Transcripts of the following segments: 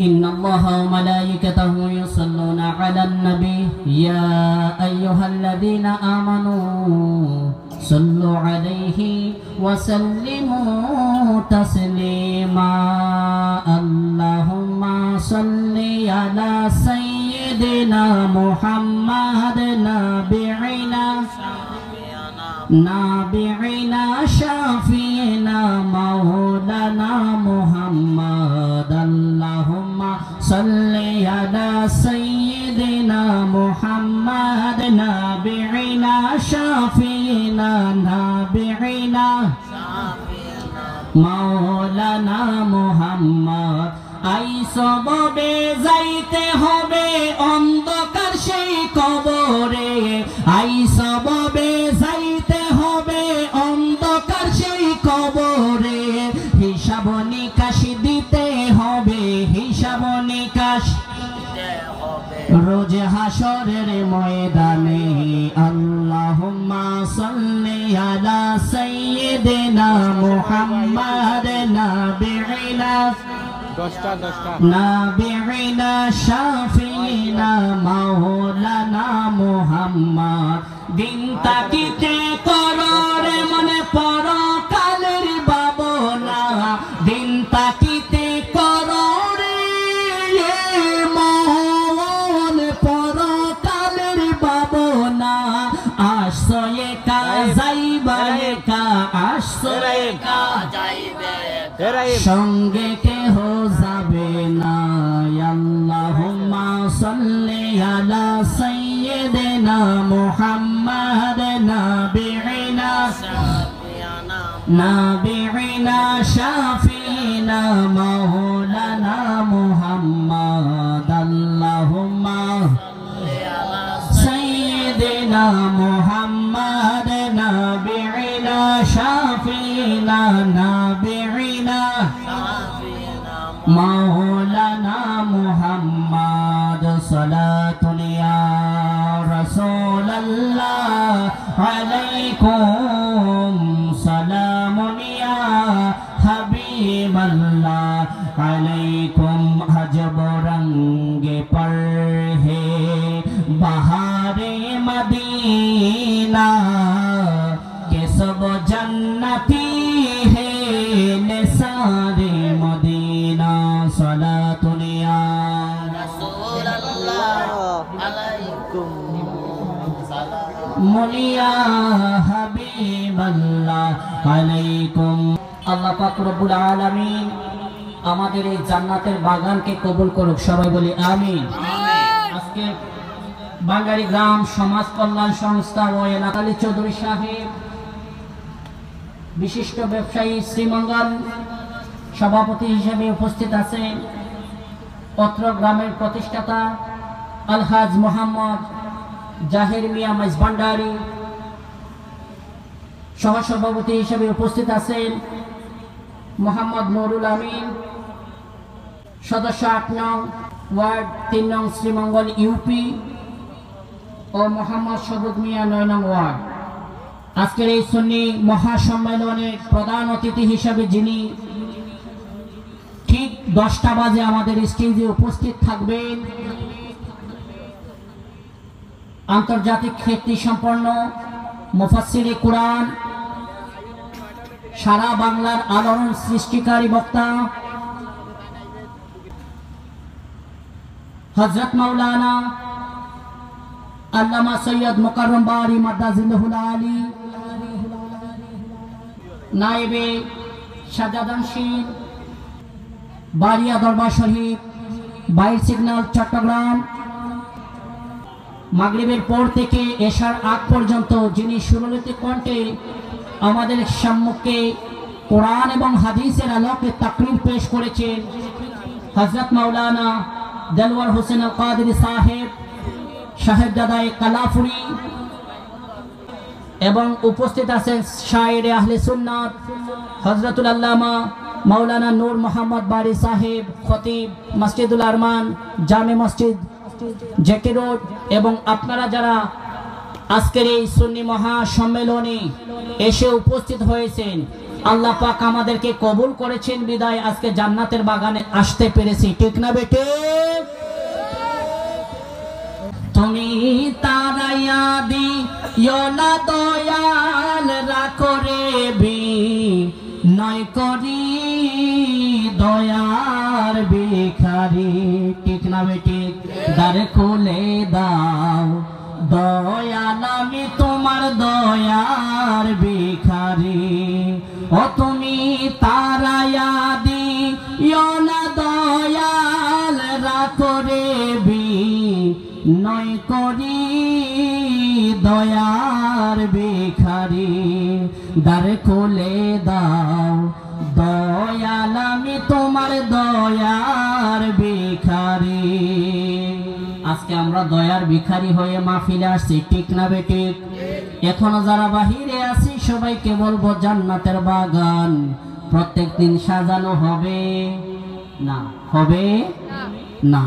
إن الله وملائكته يصلون على النبي يا أيها الذين آمنوا صلوا عليه وسلموا تسليما اللهم صل على سيدنا محمد نابعنا شافينا مولانا محمد اللهم صل على سيدنا محمد نابعنا شافينا نابعنا مولانا محمد I সববে যাইতে হবে অন্ধকার সেই কবরে আই সববে যাইতে হবে অন্ধকার সেই কবরে হিসাব নিকাশ দিতে হবে হিসাব নিকাশ রোজ হাসরের ময়দানে আল্লাহুম্মা সাল্লি আলা সাইয়্যিদিনা মুহাম্মাদ নাবিঈনা শাফিঈনা মাওলানা মুহাম্মদ দিন তাকিতে কররে মনে পরকালের ভাবনা দিন তাকিতে কররে মন পরকালের ভাবনা আশ্রয়ে কা যাইবা কা আশ্রয়ে কা যাইবে সঙ্গে কেহ যাবে না আল্লাহুম্মা সাল্লি আলা সাইয়্যিদিনা মুহাম্মাদ নাবিঈনা শাফিঈনা মাওলানা মুহাম্মাদ আল্লাহুম্মা সাইয়্যিদিনা মুহাম্মাদ নাবিঈনা শাফিঈনা নাবিঈনা مولانا محمد صلاة يا رسول الله عليكم سلام يا حبيب الله عليكم हजब रंग पर है बहार मदीना के सब जन्नती है निसारे मदीना सलातुन या रसूल अल्लाह अलैकुम मुनिया हबीब अल्लाह अलैकुम আল্লাহ পাক রব্বুল আলামিন আমাদের এই জান্নাতের বাগানকে কবুল করুক সবাই বলি আমিন আজকে বাঙ্গারি গ্রাম সমাজ কল্যাণ সংস্থা ও এলাকালী চৌধুরী সাহেব বিশিষ্ট ব্যবসায়ী শ্রীমঙ্গল সভাপতি হিসেবে উপস্থিত আছেন অত্র গ্রামের প্রতিষ্ঠাতা আলহাজ মোহাম্মদ জাহির মিয়া মাইজভান্ডারী সহসভাপতি হিসেবে উপস্থিত আছেন মোহাম্মদ নুরুল আমিন সদস্য 8 নং ওয়ার্ড 3 নং শ্রীমঙ্গল ইউপি ও মোহাম্মদ সবুজ মিয়া 9 নং ওয়ার্ড আজকের এই সুন্নি মহাসম্মেলনের প্রধান অতিথি হিসেবে যিনি ঠিক 10টা বাজে আমাদের স্টেজে উপস্থিত থাকবেন আন্তর্জাতিক খ্যাতি সম্পন্ন মুফাসসিরে কুরআন সারা বাংলার আলোড়ন সৃষ্টিকারী বক্তা হযরত মাওলানা আল্লামা সৈয়দ মুকাররম বারি মাদ্দাজিল্লাহুল আলী নায়েবে শাহজাদানশীন বারিয়া দরবার শরীফ বাইর সিগন্যাল চট্টগ্রাম মাগরিবের পর থেকে এশার আগ পর্যন্ত যিনি সুরলিত কণ্ঠে আমাদের সম্মুখে কোরআন এবং হাদিসের আলোকে তাকরীর পেশ করেছেন হযরত মাওলানা দেলওয়ার হোসেন আল কাদেরী সাহেব সাহেবজাদায়ে কালাফুরি এবং উপস্থিত আছেন শায়েরে আহলে সুন্নাত হযরতুল আল্লামা মাওলানা নূর মোহাম্মদ বারি সাহেব খতিব মসজিদুল আরমান জামে মসজিদ জেকে রোড এবং আপনারা যারা আজকের এই সুন্নি মহা সম্মেলনে এসে উপস্থিত হয়েছেন আল্লাহ পাক আমাদেরকে কবুল করেছেন বিদায় আজকে জান্নাতের বাগানে আসতে পেরেছি, ঠিক না বেটে? তুমি তারাইয়া দিও না দয়াল রাখো রে নয় করি দয়ার ভিখারি, ঠিক না বেটে? দ্বার খুলে দাও দয়াল আমি তোমার দয়ার ভিখারি। ও তুমি তারাইয়া দিও না দয়াল রাখো রে নয় করি দয়ার ভিখারি। দ্বার খুলে দাও দয়াল আমি তোমার দয়ার ভিখারি। আজকে আমরা দয়ার ভিখারি হয়ে মাহফিলে আসছি, ঠিক না বেটে? এখনো যারা বাহিরে আছি সবাইকে বলবো জান্নাতের বাগান প্রত্যেকদিন সাজানো হবে না, হবে না।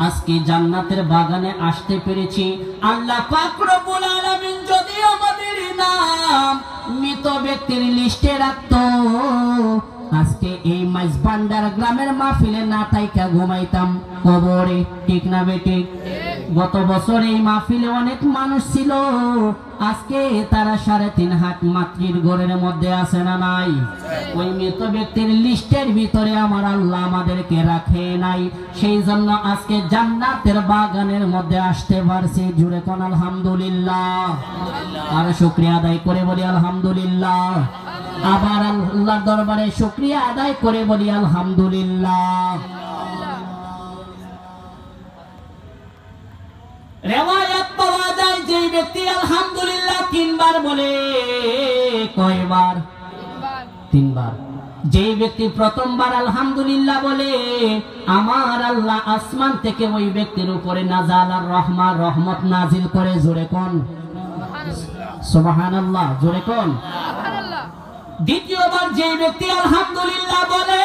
আজকে জান্নাতের বাগানে আসতে পেরেছি। আল্লাহ পাক রব্বুল আলামিন যদি আমাদের নাম মৃত ব্যক্তির লিস্টে রাখতো, আজকে এই মাইজবান্ডার গ্রামের মাহফিলে না থাইকা ঘুমাইতাম কবরে, ঠিক না বেটে? গত বছর এই মাহফিলে অনেক মানুষ ছিল, আজকে তারা 3.5 হাত মাতৃর ঘরের মধ্যে আছে না নাই? ওই মৃত ব্যক্তির লিস্টের ভিতরে আমার আল্লাহ আমাদেরকে রাখে নাই, সেই জন্য আজকে জান্নাতের বাগানের মধ্যে আসতে পারছি। জুড়ে কোন আলহামদুলিল্লাহ, আর শুকরিয়া আদায় করে বলি আলহামদুলিল্লাহ। আবার আল্লাহর দরবারে শুকরিয়া আদায় করে বলি আলহামদুলিল্লাহ। রেওয়ায়াত পাওয়া যায় যে ব্যক্তি আলহামদুলিল্লাহ 3 বার বলে, কয়বার? 3 বার। যে ব্যক্তি প্রথমবার আলহামদুলিল্লাহ বলে, আমার আল্লাহ আসমান থেকে ওই ব্যক্তির উপরে নাজালার রহমা রহমত নাজিল করে। জোরে কোন সুবহানাল্লাহ, জোরে কোন। দ্বিতীয়বার যে ব্যক্তি আলহামদুলিল্লাহ বলে,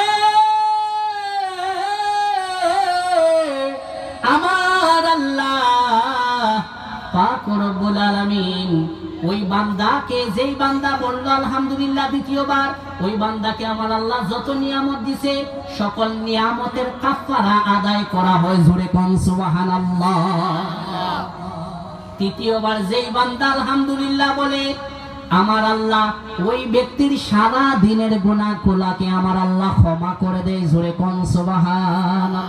আমার আল্লাহ পাক রব্বুল আলামিন ওই বান্দাকে, যেই বান্দা বলল আলহামদুলিল্লাহ দ্বিতীয়বার, ওই বান্দাকে আমার আল্লাহ যত নিয়ামত দিছে সকল নিয়ামতের কাফারা আদায় করা হয়। জোরে কোন সুবহানাল্লাহ। তৃতীয়বার যেই বান্দা আলহামদুলিল্লাহ বলে, আমার আল্লাহ ওই ব্যক্তির সারা দিনের গুনাহগুলোকে আমার আল্লাহ ক্ষমা করে দেয়। জোরে কোন সুবহানাল্লাহ।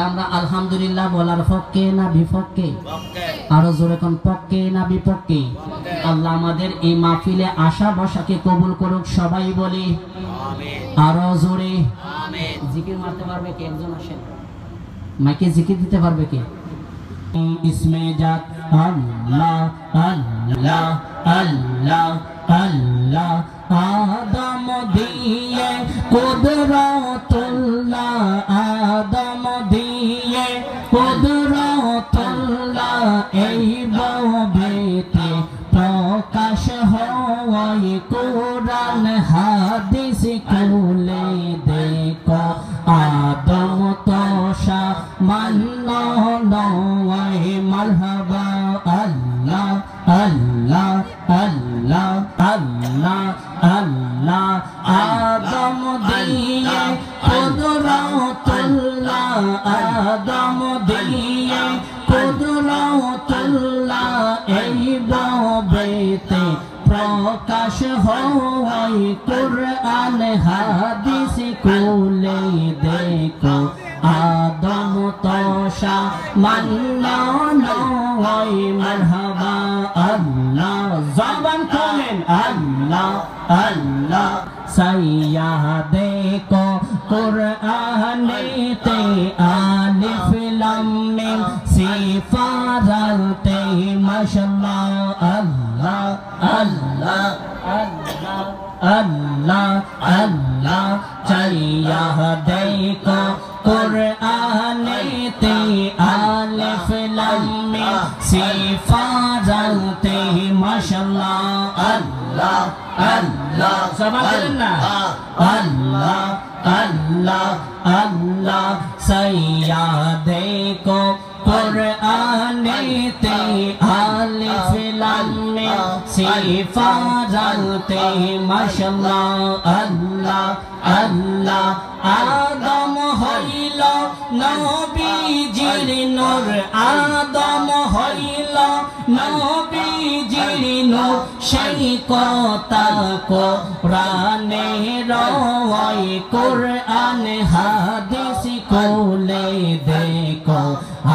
আমরা আলহামদুলিল্লাহ বলার পক্ষে না বিপক্ষে? আরো জোরে কোন পক্ষে না বিপক্ষে? আল্লাহ আমাদের এই মাহফিলে আসা বসাকে কবুল করুক, সবাই বলি আরো জোরে আমিন। জিকির মারতে পারবে কে? একজন আসেন, মাইকে জিকির দিতে পারবে কে? ইসমে জাত আল্লাহ আল্লাহ আল্লাহ আল্লাহ, আদম দিয়ে কুদরতুল্লাহ, আদম দিয়ে কুদরতুল্লাহ, এই ভবেতে প্রকাশ হয় কুরআন হাদিস খুলে দেখো। আদম তোষা মান্ন নয় মারহাবা আল্লাহ আল্লাহ আল্লাহ আল্লাহ আল্লাহ, আদম দিয়ে কুদরতুল্লাহ, আদম দিয়ে কুদরতুল্লাহ, এই ভবেতে প্রকাশ হয় কুরআন হাদিস খুলে দেখো। আদম তোষা মান্ন নয় মারহাবা আল্লাহ। জবান খোলেন আল্লাহ আল্লাহ। সাইয়া দেখো কুরআনেতে আলিফ লাম মিম সিফারাতে মাশাআল্লাহ আল্লাহ আল্লাহ আল্লাহ আল্লাহ আল্লাহ। চাইয়া দেখো কুরআনেতে আলিফ লাম মিম সিফারাতে মাশাআল্লাহ আল্লাহ আল্লাহ। সুবহানাল্লাহ আল্লাহ আল্লাহ আল্লাহ। সাইয়া দেখো कुरानेते अलिफ लाम मिम सिफारते माशाअल्लाह अल्लाह अल्लाह आदम हইল नबीजिर नूर आदम हইল नबीजिर नूर সেই কথা কোরআনে রয় কোরআন হাদিস কোলে দেখো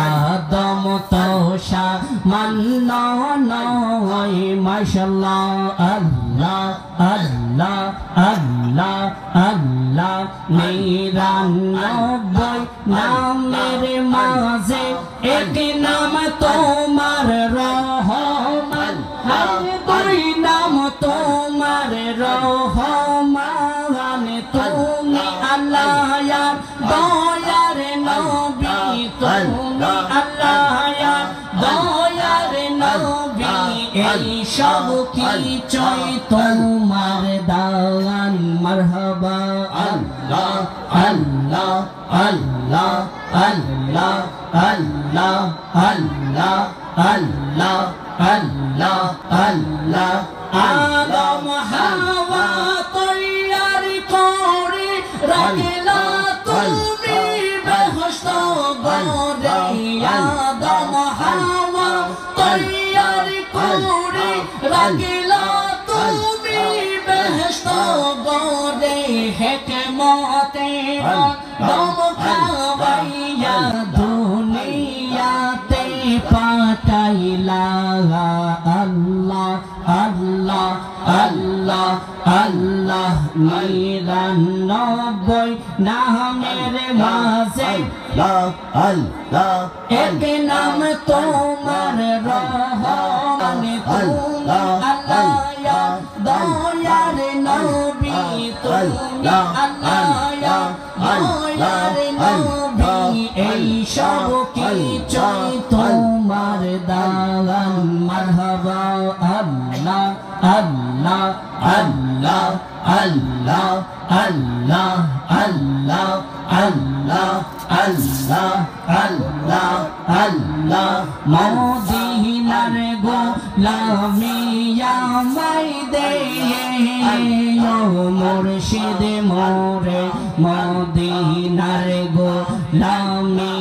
আদম তো সামান্য নয় মাশাআল্লাহ আল্লাহ আল্লাহ আল্লাহ আল্লাহ নিরানব্বই নামের মাঝে এক নাম তোমার রহমান দুই নাম তোমার রহমান তুমি আল্লাহ দয়ার নবী তুমি আল্লাহ দয়ার নবী এই সব কিছুই তোমার দান মারহাবা আল্লাহ আল্লাহ আল্লাহ আল্লাহ আল্লাহ আল্লাহ আল্লাহ আল্লাহ আল্লাহ আদম হাওয়া তৈরি করে রাখলা তুমি বেহেশত গরে আদম হাওয়া তৈরি করে রাখলা তুমি বেহেশত গরে হিকমতে দম খাওয়াইয়া দুনিয়াতে পাঠাইলা আল্লাহ আল্লাহ আল্লাহ আল্লাহ নিরানব্বই নামের মাঝে আল্লাহ এক নাম তোমার রহমান তুমি আল্লাহ দয়ার নবী তুমি আল্লাহ দয়ার নবী এই সব কিছুই তোমার দান মারহাবা আল্লাহ আল্লাহ আল্লাহ আল্লাহ আল্লাহ আল্লাহ আল্লাহ আল্লাহ আল্লাহ আল্লাহ মদিনার গোলামি আমায় দে ও মুর্শিদ মোরে মদিনার গোলামি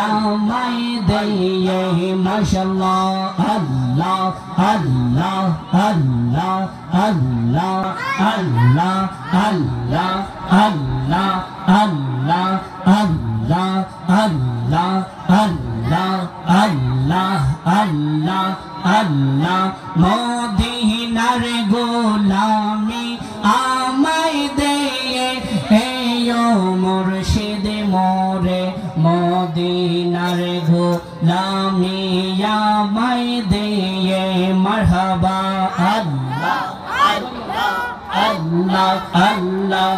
আমায় দে মাশাআল্লাহ আল্লাহ আল্লাহ আল্লাহ আল্লাহ আল্লাহ আল্লাহ আল্লাহ আল্লাহ আল্লাহ আল্লাহ আল্লাহ আল্লাহ আল্লাহ আল্লাহ মদিনার গোলামি আমায় দে হে ও মুর্শিদ মোরে মদিনার গোলামি আমায় দে মারহাবা আল্লাহ আল্লাহ আল্লাহ আল্লাহ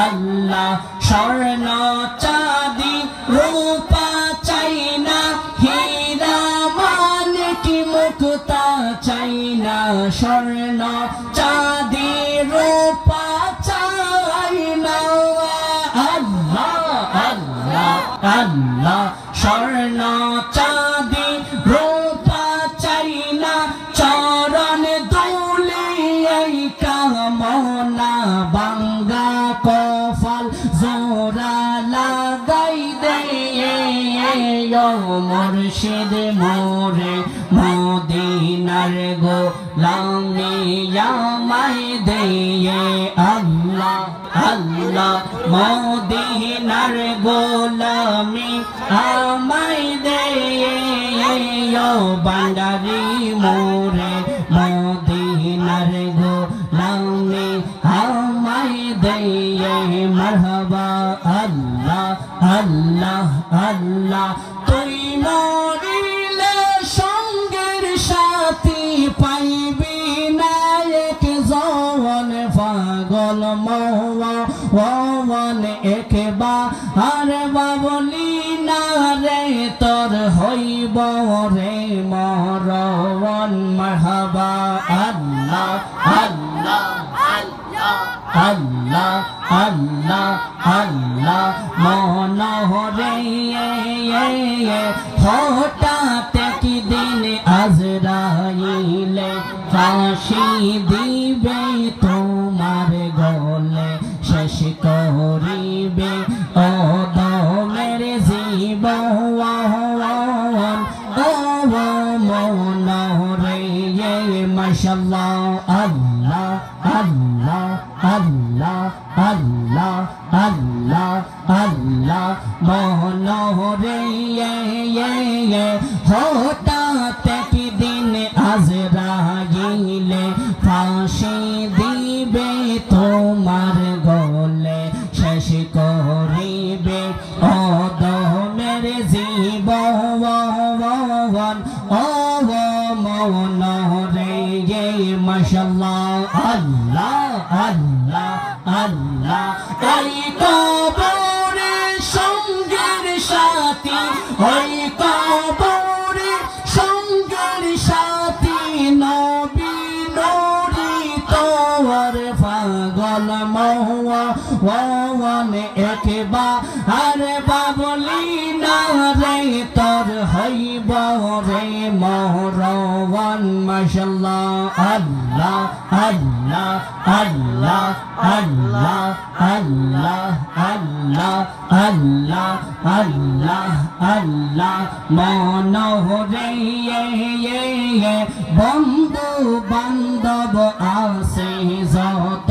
আল্লাহ স্বর্ণ চাঁদি রূপা চাই না হীরা মানিক মুক্তা চাই না স্বর্ণ চাঁদি রূপা চাই না আল্লাহ আল্লাহ আল্লাহ স্বর্ণ চাঁদি রূপা চাই না চরণ দুলি এই কামনা বাঙ্গা কফল জোড়া লাগাই দে ও মুর্শিদ মোরে মদিনার গোলামি আমায় দে আল্লাহ আল্লাহ মদিনার গোলামি আমায় দে ও বান্দারি মোরে মদিনার গোলামি আমায় দে মারহাবা আল্লাহ আল্লাহ আল্লাহ তুই মরিলে সঙ্গের সাথী পাইবি না এক জন পাগল মওয়ান একবার বাবলি না রে তোর হইব রে মরণ মারহাবা আল্লাহ আল্লাহ আল্লাহ আল্লাহ আল্লাহ মনোহরে হঠাৎ কি দিন আজরাইলে ফাঁসি দিবে তোমার গলে শেষ করিবে অদমের জীবন ও মনোহরে মাশাআল্লাহ আল্লাহ আল্লাহ আল্লাহ আল্লাহ আল্লাহ আল্লাহ মনোহরে হঠাৎ কি দিন আজরাইলে ফাঁসি দিবে তোমার গলে শেষ করিবে অদমের জীবন ও মনোহরে মাশাআল্লাহ আল্লাহ আল্লাহ আল্লাহ ওই কবরে সঙ্গের সাথী ওই কবরে সঙ্গের সাথী নবী নূরি তোর পাগল মওয়ান একবার বাবলি না রে তোর হইব রে মরওয়ান মাশাআল্লাহ আল্লাহ আল্লাহ আল্লাহ আল্লাহ আল্লাহ আল্লাহ আল্লাহ আল্লাহ আল্লাহ মনোহরে বন্ধু বান্ধব আছে যত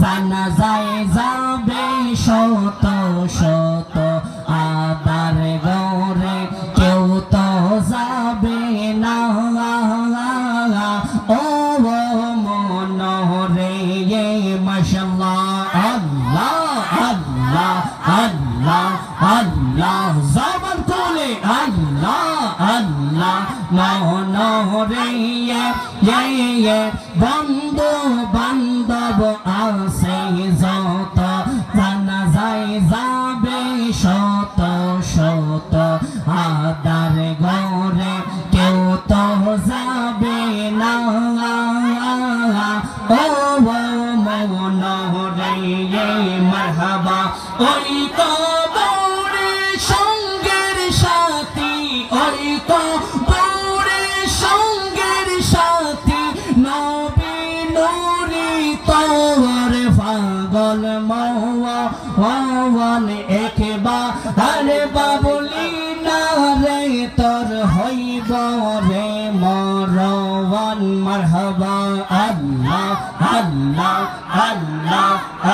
জানা যায় যাবে শত শত আদার গরে কেউ তো যাবে না ও মনোহরে মাশাআল্লাহ আল্লাহ আল্লাহ আল্লাহ আল্লাহ জবান খুলে আল্লাহ আল্লাহ মনোহরে বন্ধু বান্ধব আছে যত জানা যায় যাবে শত শত আদার গরে কেউ তো যাবে না ও মনোহরে মারহাবা ওই কবরে সঙ্গের সাথী ওই কবরে সঙ্গের সাথী নবী নূরি তোর পাগল মওয়ান একবার বাবলি না রে তোর হইব রে মরওয়ান মারহাবা আল্লাহ আল্লাহ আল্লাহ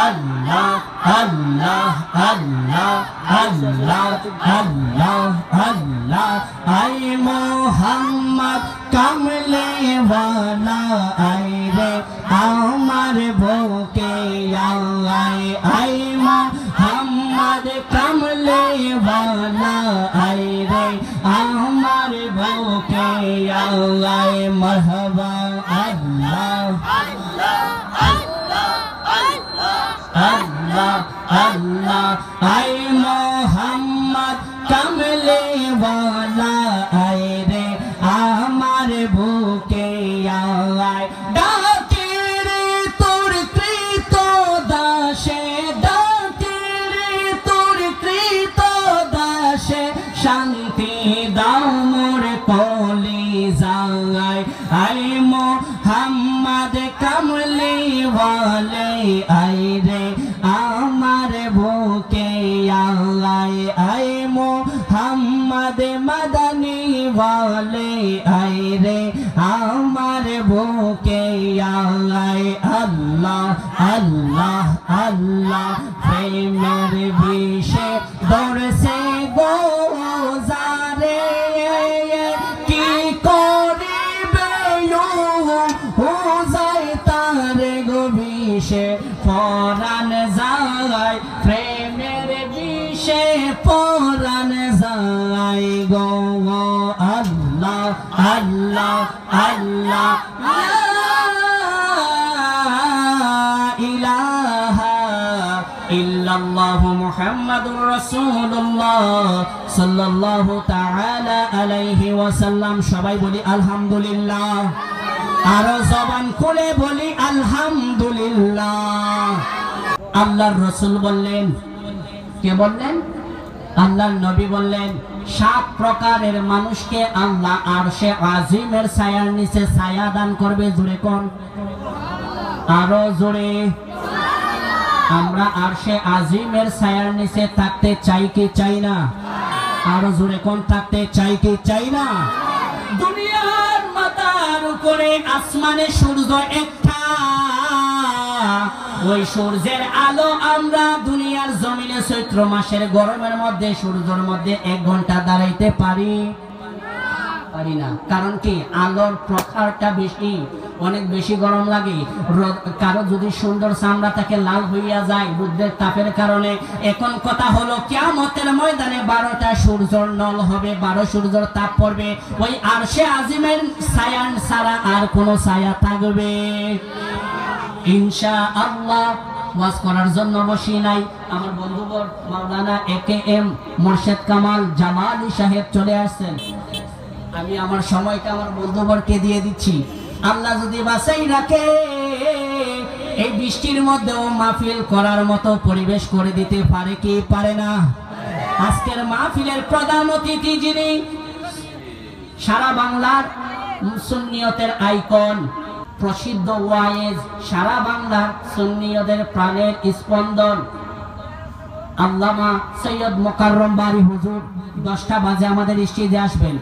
আল্লাহ আল্লাহ আল্লাহ আল্লাহ আল্লাহ আল্লাহ আই মোহাম্মদ কামলে ওয়ালা আই রে আমার বুকে আয় আই মোহাম্মদ কামলে ওয়ালা আই রে আমার বুকে আয় মারহাবা আল্লাহ আল্লাহ আল্লাহ আল্লাহ আই মোহাম্মদ কামলে ওয়ালা আই রে আমার বুকে আয় ডাকে রে তোর কৃত দাসে ডাকে রে তোর কৃত দাসে শান্তি দাও মোর কলিজায় আই মোহাম্মদ কামলি ওয়ালে আই রে আমার বুকে আয় আই মোহাম্মদ মদনী ওয়ালে আই রে আমার বুকে আয় আল্লাহ আল্লাহ আল্লাহ প্রেমের বিষে দরসে গোজারে কি করিবে ও যায় তার গবিষে পরাণ যায় প্রেমের বিষে পরাণ যায় গো আল্লাহ আল্লাহ আল্লাহ ইলাহা ইল্লাল্লাহু মুহাম্মাদুর রাসূলুল্লাহ সাল্লাল্লাহু তাআলা আলাইহি ওয়াসাল্লাম। সবাই বলি আলহামদুলিল্লাহ, আরো জবান খুলে বলি আলহামদুলিল্লাহ। আল্লাহর রাসূল বললেন, কে বললেন? আল্লাহর নবী বললেন 7 প্রকারের মানুষকে আল্লাহ আরশে আজিমের ছায়ার নিচে ছায়া দান করবে। জোরে কোন, আরো জোরে। আমরা আরশে আজিমের ছায়ার নিচে থাকতে চাই কি চাই না? আরো জোরে কোন, থাকতে চাই কি চাই না? দুনিয়ার মাথার উপরে আসমানে সূর্য একটা, ওই সূর্যের আলো আমরা দুনিয়ার জমিনে চৈত্র মাসের গরমের মধ্যে সূর্যের মধ্যে 1 ঘন্টা দাঁড়াইতে পারি না। কারণ কি? আলোর প্রখরটা বেশি, অনেক বেশি গরম লাগে। কারো যদি সুন্দর চামড়া থাকে লাল হইয়া যায় রোদের তাপের কারণে। এখন কথা হলো কিয়ামতের ময়দানে 12টা সূর্যের নল হবে, 12 সূর্যের তাপ পড়বে। ওই আরশে আজিমের ছায়া ছাড়া আর কোনো ছায়া থাকবে ইনশাআল্লাহ। ওয়াজ করার জন্য বসি নাই, আমার বন্ধুবর মাওলানা AKM মোর্শেদ কামাল জামালি সাহেব চলে আসছেন। আমি আমার সময়টা আমার বন্ধুবরকে দিয়ে দিচ্ছি। আল্লাহ যদি বাঁচাই রাখে এই বৃষ্টির মধ্যেও মাহফিল করার মতো পরিবেশ করে দিতে পারে কি পারে না? আজকের মাহফিলের প্রধান অতিথি যিনি সারা বাংলার সুন্নিয়তের আইকন, প্রসিদ্ধ ওয়াইজ, সারা বাংলার সুন্নিয়দের প্রাণের স্পন্দন আল্লামা সৈয়দ মোকাররম বারী হুজুর 10টা বাজে আমাদের স্টেজে আসবেন।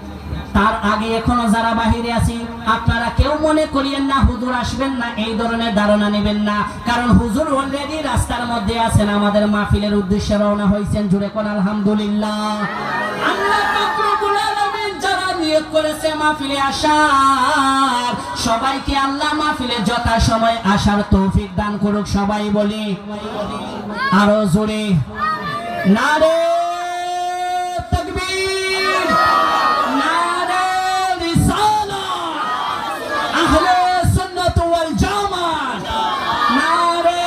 তার আগে এখনো যারা বাহিরে আছি আপনারা কেউ মনে করিয়েন না হুজুর আসবেন না, এই ধরনের ধারণা নেবেন না। কারণ হুজুর অলরেডি রাস্তার মধ্যে আছেন, আমাদের মাহফিলের উদ্দেশ্যে রওনা হয়েছেন। জুড়ে কোন আলহামদুলিল্লাহ। আল্লাহ পাক রব্বুল আলামিন যারা নিয়ত করেছে মাহফিলে আসার, সবাইকে আল্লাহ মাহফিলে যথা সময় আসার তৌফিক দান করুক। সবাই বলি আরো জোরে নারে তাকবীর, নারে রিসালাত, আহলে সুন্নাত ওয়াল জামাত, নারে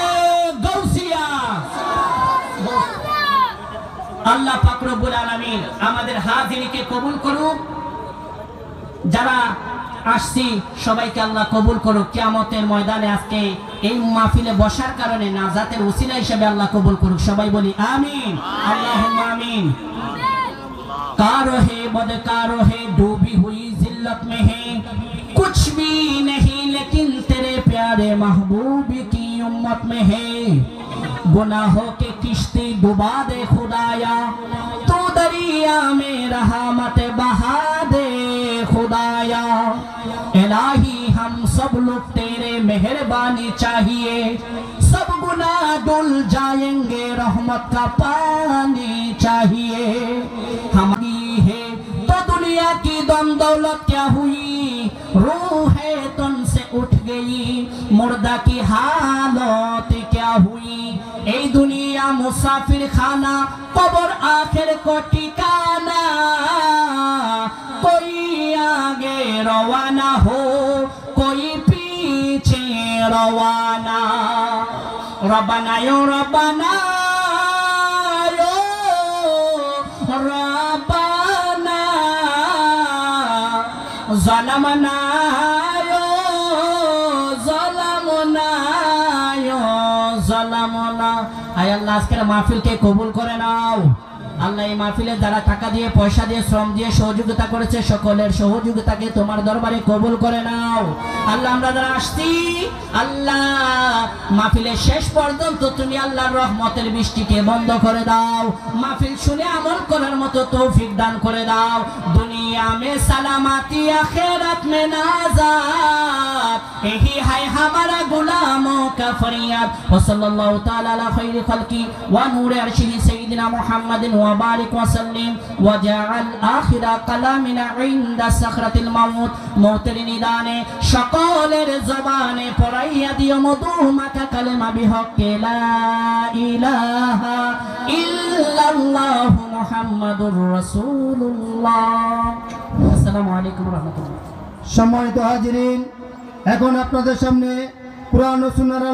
গাউসিয়া। আল্লাহ পাক রব্বুল আলামিন আমাদের হাজিরিকে কবুল করুক। যারা আসছি সবাইকে আল্লাহ কবুল করুক। কিয়ামতের ময়দানে আজকে এই মাহফিলে বসার কারণে নাজাতের ওসিলা হিসেবে আল্লাহ কবুল করুক। সবাই বলি আমিন, আল্লাহুম্মা আমিন। कारो है बदकारो है डूबी हुई जिल्लत में है, कुछ भी नहीं लेकिन तेरे प्यारे महबूब की उम्मत में है। गुनाहों के किश्ती डुबा दे खुदाया, तू दरिया में रहमत बहा दे खुदाया। इलाही हम सब लोग तेरे मेहरबानी चाहिए, सब गुनाह धुल जाएंगे रहमत का पानी चाहिए। हमारी है तो दुनिया की दम दौलत क्या हुई, रूह है तुमसे उठ गई, मुर्दा की हालत क्या हुई। ए दुनिया मुसाफिर खाना, कब्र आखिर को ठिकाना। कोई आगे रवाना हो, कोई पीछे रवाना। रब्बाना यो रब्बाना यो रब्बाना, ज़लमना यो ज़लमना यो ज़लमना। आय अल्लाह আজকের মাহফিলকে কবুল করে নাও। আল্লাহ এই মাহফিলে যারা টাকা দিয়ে, পয়সা দিয়ে, শ্রম দিয়ে সহযোগিতা করেছে সকলের সহযোগিতাকে তোমার দরবারে কবুল করে নাও। আল্লাহ আমরা যারা আসছি আল্লাহ মাহফিলের শেষ পর্যন্ত তুমি আল্লাহর রহমতের বৃষ্টিকে বন্ধ করে দাও। মাহফিল শুনে আমল করার মতো তৌফিক দান করে দাও। দুনিয়া মে সালামতি, আখিরাত মে নাজাত, यही है हमारा गुलामों का फरियाद। वसल्लल्लाहु ताला अला खैरि खल्की व नूर अर्शिही सय्यिदिना मुहम्मदिन व बारिक व सल्लिम व जअल आखिरा कलामिना इंदा सखरातिल मौत। मौतेर निदाने सकलेर जबाने पढ़ाइया दियो मधुमाखा कलेमा बिहक्के ला इलाहा इल्लाल्लाहु मुहम्मादुर রাসূলুল্লাহ। আসসালামু আলাইকুম ওয়া রাহমাতুল্লাহ। সম্মানিত হাজিরিন, এখন আপনাদের সামনে কুরআন ও সুন্নাহর